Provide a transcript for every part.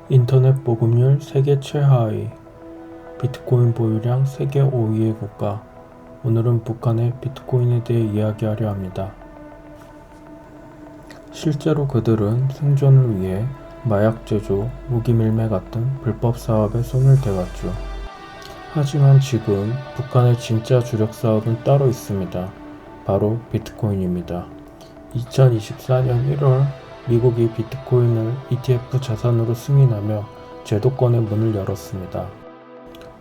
인터넷 보급률 세계 최하위, 비트코인 보유량 세계 5위의 국가. 오늘은 북한의 비트코인에 대해 이야기하려 합니다. 실제로 그들은 생존을 위해 마약 제조, 무기 밀매 같은 불법 사업에 손을 대왔죠. 하지만 지금 북한의 진짜 주력 사업은 따로 있습니다. 바로 비트코인입니다. 2024년 1월 미국이 비트코인을 ETF 자산으로 승인하며 제도권의 문을 열었습니다.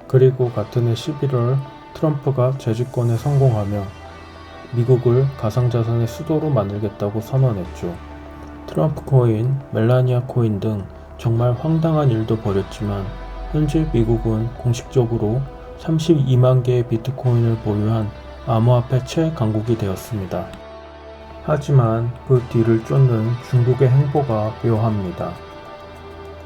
그리고 같은 해 11월 트럼프가 재집권에 성공하며 미국을 가상자산의 수도로 만들겠다고 선언했죠. 트럼프 코인, 멜라니아 코인 등 정말 황당한 일도 벌였지만 현재 미국은 공식적으로 32만 개의 비트코인을 보유한 암호화폐 최강국이 되었습니다. 하지만 그 뒤를 쫓는 중국의 행보가 묘합니다.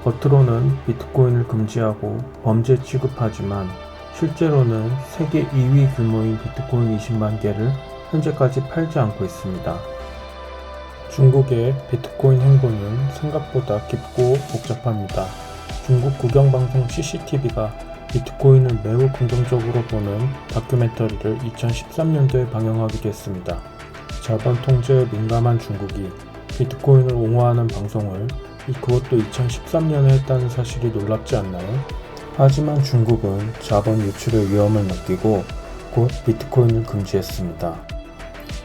겉으로는 비트코인을 금지하고 범죄 취급하지만 실제로는 세계 2위 규모인 비트코인 20만 개를 현재까지 팔지 않고 있습니다. 중국의 비트코인 행보는 생각보다 깊고 복잡합니다. 중국 국영방송 CCTV가 비트코인을 매우 긍정적으로 보는 다큐멘터리를 2013년도에 방영하기도 했습니다. 자본 통제에 민감한 중국이 비트코인을 옹호하는 방송을 그것도 2013년에 했다는 사실이 놀랍지 않나요? 하지만 중국은 자본 유출의 위험을 느끼고 곧 비트코인을 금지했습니다.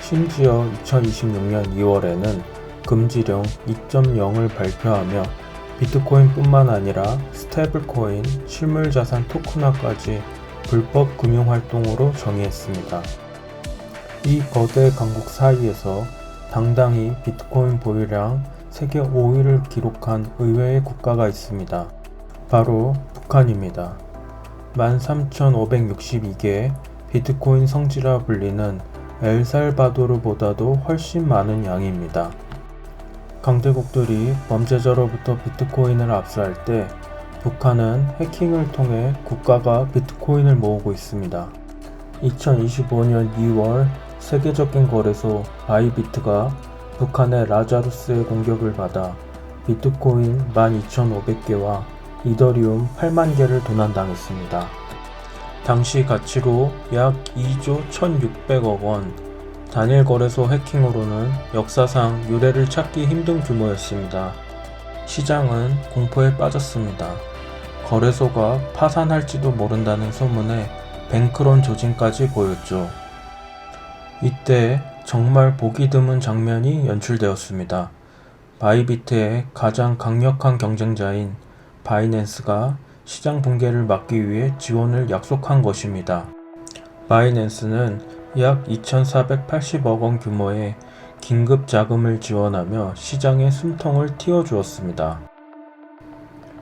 심지어 2026년 2월에는 금지령 2.0을 발표하며 비트코인뿐만 아니라 스테이블코인, 실물자산 토큰화까지 불법 금융활동으로 정의했습니다. 이 거대 강국 사이에서 당당히 비트코인 보유량 세계 5위를 기록한 의외의 국가가 있습니다. 바로 북한입니다. 13,562개의 비트코인 성지라 불리는 엘살바도르보다도 훨씬 많은 양입니다. 강대국들이 범죄자로부터 비트코인을 압수할 때 북한은 해킹을 통해 국가가 비트코인을 모으고 있습니다. 2025년 2월 세계적인 거래소 바이비트가 북한의 라자루스의 공격을 받아 비트코인 12,500개와 이더리움 8만 개를 도난당했습니다. 당시 가치로 약 2조 1,600억 원, 단일 거래소 해킹으로는 역사상 유례를 찾기 힘든 규모였습니다. 시장은 공포에 빠졌습니다. 거래소가 파산할지도 모른다는 소문에 뱅크런 조짐까지 보였죠. 이때 정말 보기 드문 장면이 연출되었습니다. 바이비트의 가장 강력한 경쟁자인 바이낸스가 시장 붕괴를 막기 위해 지원을 약속한 것입니다. 바이낸스는 약 2,480억 원 규모의 긴급 자금을 지원하며 시장의 숨통을 틔워주었습니다.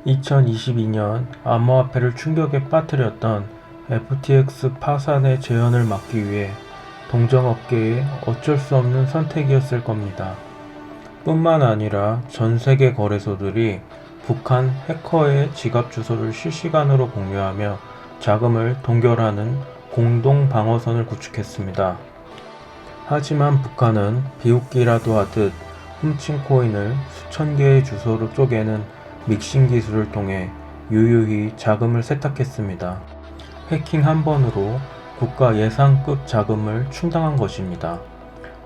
2022년 암호화폐를 충격에 빠뜨렸던 FTX 파산의 재현을 막기 위해 동정업계의 어쩔 수 없는 선택이었을 겁니다. 뿐만 아니라 전 세계 거래소들이 북한 해커의 지갑 주소를 실시간으로 공유하며 자금을 동결하는 공동 방어선을 구축했습니다. 하지만 북한은 비웃기라도 하듯 훔친 코인을 수천 개의 주소로 쪼개는 믹싱 기술을 통해 유유히 자금을 세탁했습니다. 해킹 한 번으로 국가 예상급 자금을 충당한 것입니다.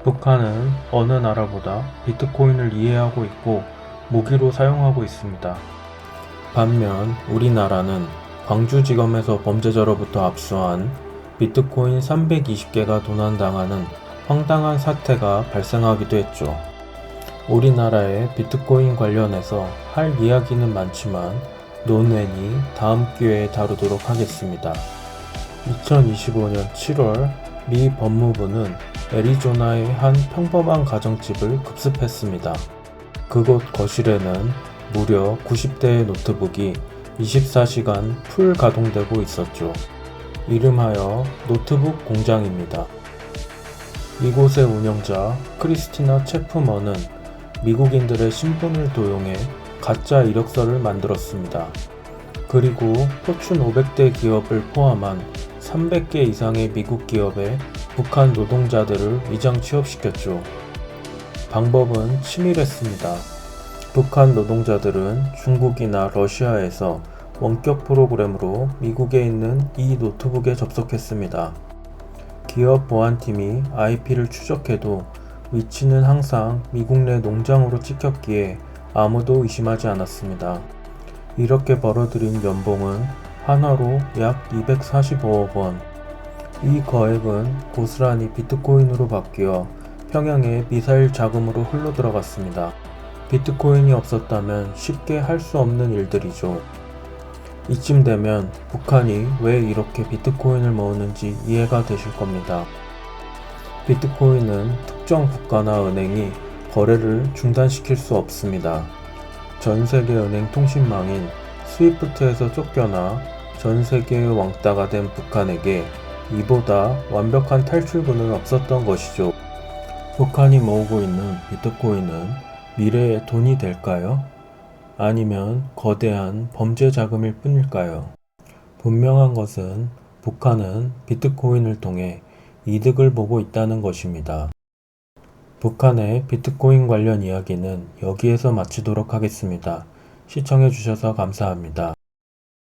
북한은 어느 나라보다 비트코인을 이해하고 있고 무기로 사용하고 있습니다. 반면 우리나라는 광주지검에서 범죄자로부터 압수한 비트코인 320개가 도난당하는 황당한 사태가 발생하기도 했죠. 우리나라의 비트코인 관련해서 할 이야기는 많지만 논외니 다음 기회에 다루도록 하겠습니다. 2025년 7월 미 법무부는 애리조나의 한 평범한 가정집을 급습했습니다. 그곳 거실에는 무려 90대의 노트북이 24시간 풀 가동되고 있었죠. 이름하여 노트북 공장입니다. 이곳의 운영자 크리스티나 체프먼은 미국인들의 신분을 도용해 가짜 이력서를 만들었습니다. 그리고 포춘 500대 기업을 포함한 300개 이상의 미국 기업에 북한 노동자들을 위장 취업시켰죠. 방법은 치밀했습니다. 북한 노동자들은 중국이나 러시아에서 원격 프로그램으로 미국에 있는 이 노트북에 접속했습니다. 기업 보안팀이 IP를 추적해도 위치는 항상 미국 내 농장으로 찍혔기에 아무도 의심하지 않았습니다. 이렇게 벌어들인 연봉은 한화로 약 245억 원. 이 거액은 고스란히 비트코인으로 바뀌어 평양의 미사일 자금으로 흘러들어갔습니다. 비트코인이 없었다면 쉽게 할 수 없는 일들이죠. 이쯤 되면 북한이 왜 이렇게 비트코인을 모으는지 이해가 되실 겁니다. 비트코인은 특정 국가나 은행이 거래를 중단시킬 수 없습니다. 전 세계 은행 통신망인 스위프트에서 쫓겨나 전 세계의 왕따가 된 북한에게 이보다 완벽한 탈출구는 없었던 것이죠. 북한이 모으고 있는 비트코인은 미래의 돈이 될까요? 아니면 거대한 범죄 자금일 뿐일까요? 분명한 것은 북한은 비트코인을 통해 이득을 보고 있다는 것입니다. 북한의 비트코인 관련 이야기는 여기에서 마치도록 하겠습니다. 시청해주셔서 감사합니다.